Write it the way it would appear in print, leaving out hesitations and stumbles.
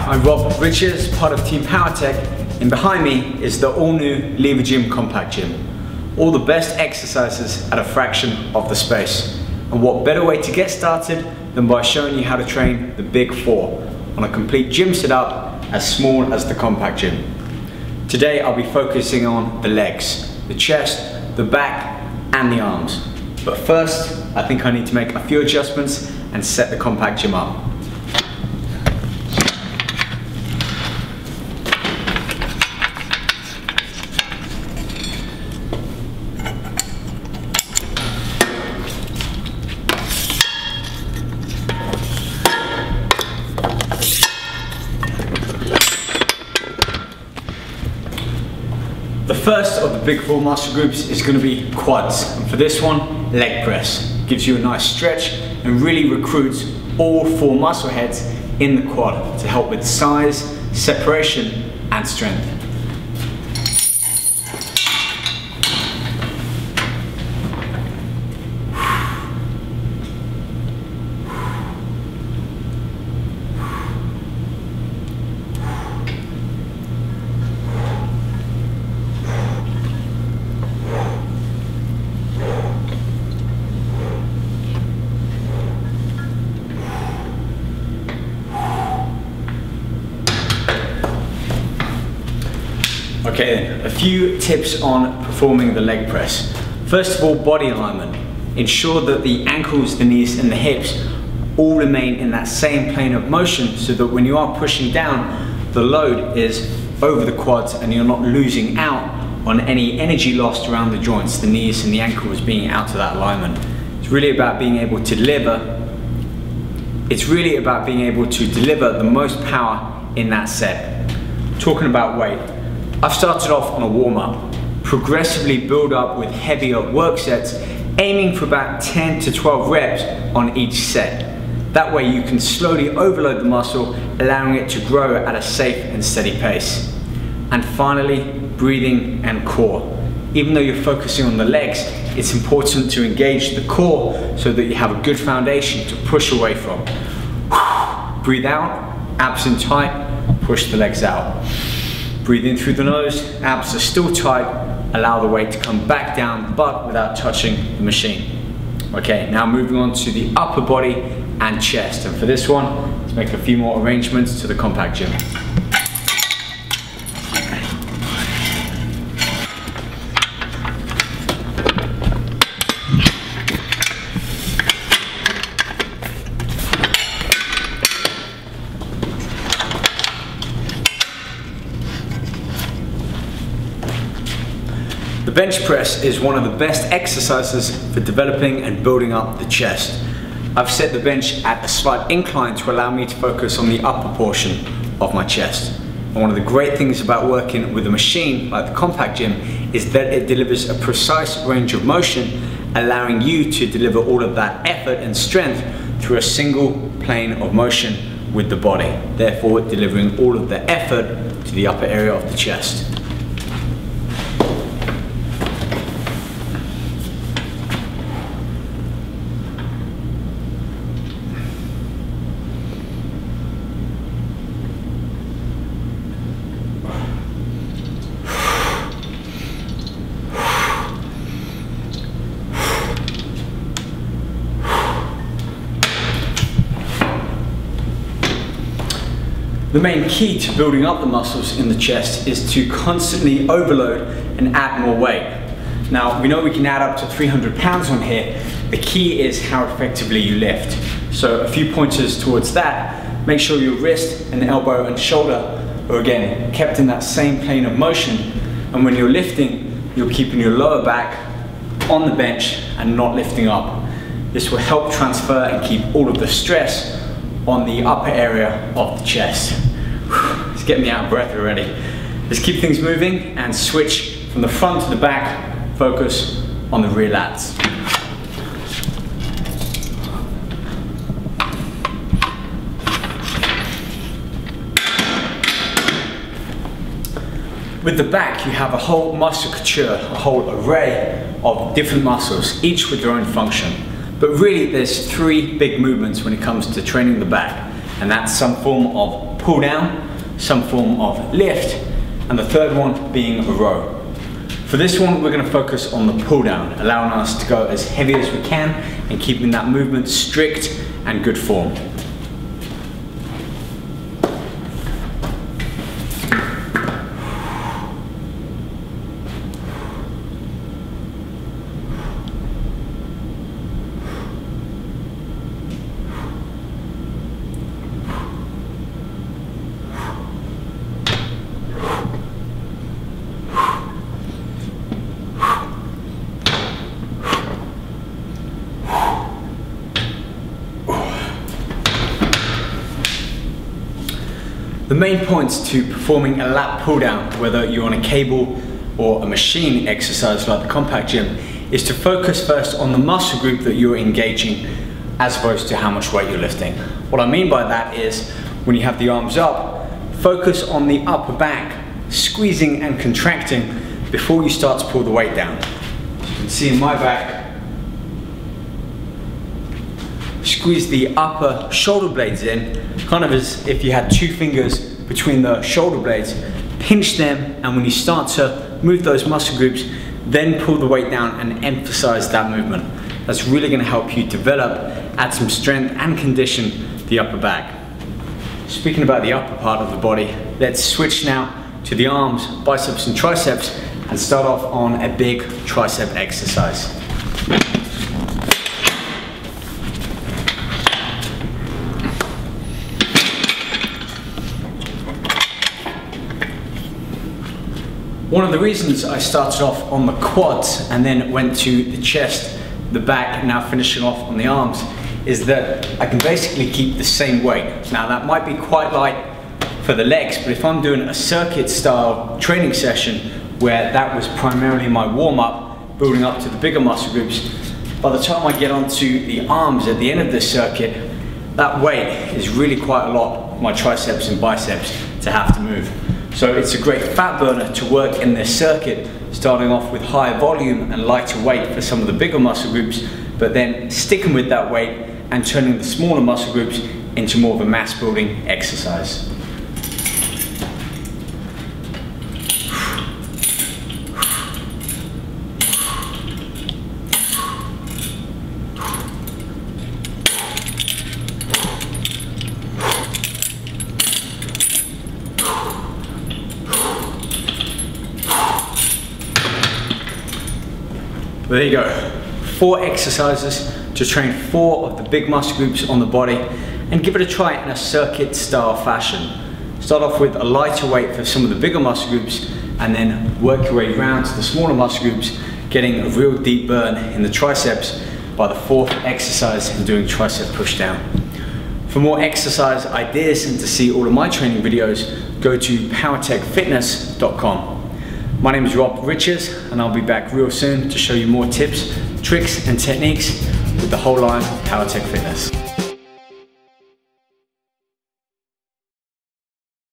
I'm Rob Richards, part of Team Powertec, and behind me is the all-new Lever Gym Compact Gym. All the best exercises at a fraction of the space. And what better way to get started than by showing you how to train the Big Four on a complete gym setup as small as the Compact Gym. Today I'll be focusing on the legs, the chest, the back and the arms. But first, I think I need to make a few adjustments and set the Compact Gym up. The first of the Big Four muscle groups is going to be quads, and for this one, leg press. Gives you a nice stretch and really recruits all four muscle heads in the quad to help with size, separation and strength. Okay, a few tips on performing the leg press. First of all, body alignment. Ensure that the ankles, the knees and the hips all remain in that same plane of motion so that when you are pushing down, the load is over the quads and you're not losing out on any energy lost around the joints, the knees and the ankles being out of that alignment. It's really about being able to deliver the most power in that set. Talking about weight. I've started off on a warm-up, progressively build up with heavier work sets, aiming for about 10 to 12 reps on each set. That way you can slowly overload the muscle, allowing it to grow at a safe and steady pace. And finally, breathing and core. Even though you're focusing on the legs, it's important to engage the core so that you have a good foundation to push away from. Breathe out, abs in tight, push the legs out. Breathe in through the nose, abs are still tight, allow the weight to come back down but without touching the machine. Okay, now moving on to the upper body and chest. And for this one, let's make a few more arrangements to the Compact Gym. The bench press is one of the best exercises for developing and building up the chest. I've set the bench at a slight incline to allow me to focus on the upper portion of my chest. And one of the great things about working with a machine like the Compact Gym is that it delivers a precise range of motion, allowing you to deliver all of that effort and strength through a single plane of motion with the body, therefore delivering all of the effort to the upper area of the chest. The main key to building up the muscles in the chest is to constantly overload and add more weight. Now, we know we can add up to 300 pounds on here. The key is how effectively you lift. So a few pointers towards that. Make sure your wrist and elbow and shoulder are again kept in that same plane of motion. And when you're lifting, you're keeping your lower back on the bench and not lifting up. This will help transfer and keep all of the stress on the upper area of the chest. It's getting me out of breath already. Let's keep things moving and switch from the front to the back, focus on the rear lats. With the back, you have a whole musculature, a whole array of different muscles, each with their own function. But really, there's three big movements when it comes to training the back, and that's some form of pull down, some form of lift, and the third one being a row. For this one, we're going to focus on the pull down, allowing us to go as heavy as we can and keeping that movement strict and good form. The main points to performing a lat pull down, whether you're on a cable or a machine exercise like the compact gym, is to focus first on the muscle group that you're engaging as opposed to how much weight you're lifting. What I mean by that is when you have the arms up, focus on the upper back, squeezing and contracting before you start to pull the weight down. As you can see in my back, squeeze the upper shoulder blades in, kind of as if you had two fingers between the shoulder blades, pinch them, and when you start to move those muscle groups, then pull the weight down and emphasize that movement. That's really going to help you develop, add some strength and condition the upper back. Speaking about the upper part of the body, let's switch now to the arms, biceps and triceps, and start off on a big tricep exercise. One of the reasons I started off on the quads and then went to the chest, the back, and now finishing off on the arms is that I can basically keep the same weight. Now that might be quite light for the legs, but if I'm doing a circuit style training session where that was primarily my warm-up, building up to the bigger muscle groups, by the time I get onto the arms at the end of this circuit, that weight is really quite a lot for my triceps and biceps to have to move. So it's a great fat burner to work in this circuit, starting off with higher volume and lighter weight for some of the bigger muscle groups, but then sticking with that weight and turning the smaller muscle groups into more of a mass building exercise. There you go, 4 exercises to train 4 of the big muscle groups on the body and give it a try in a circuit style fashion. Start off with a lighter weight for some of the bigger muscle groups and then work your way around to the smaller muscle groups, getting a real deep burn in the triceps by the 4th exercise and doing tricep push down. For more exercise ideas and to see all of my training videos, go to powertecfitness.com. My name is Rob Richards and I'll be back real soon to show you more tips, tricks and techniques with the whole line of Powertec Fitness.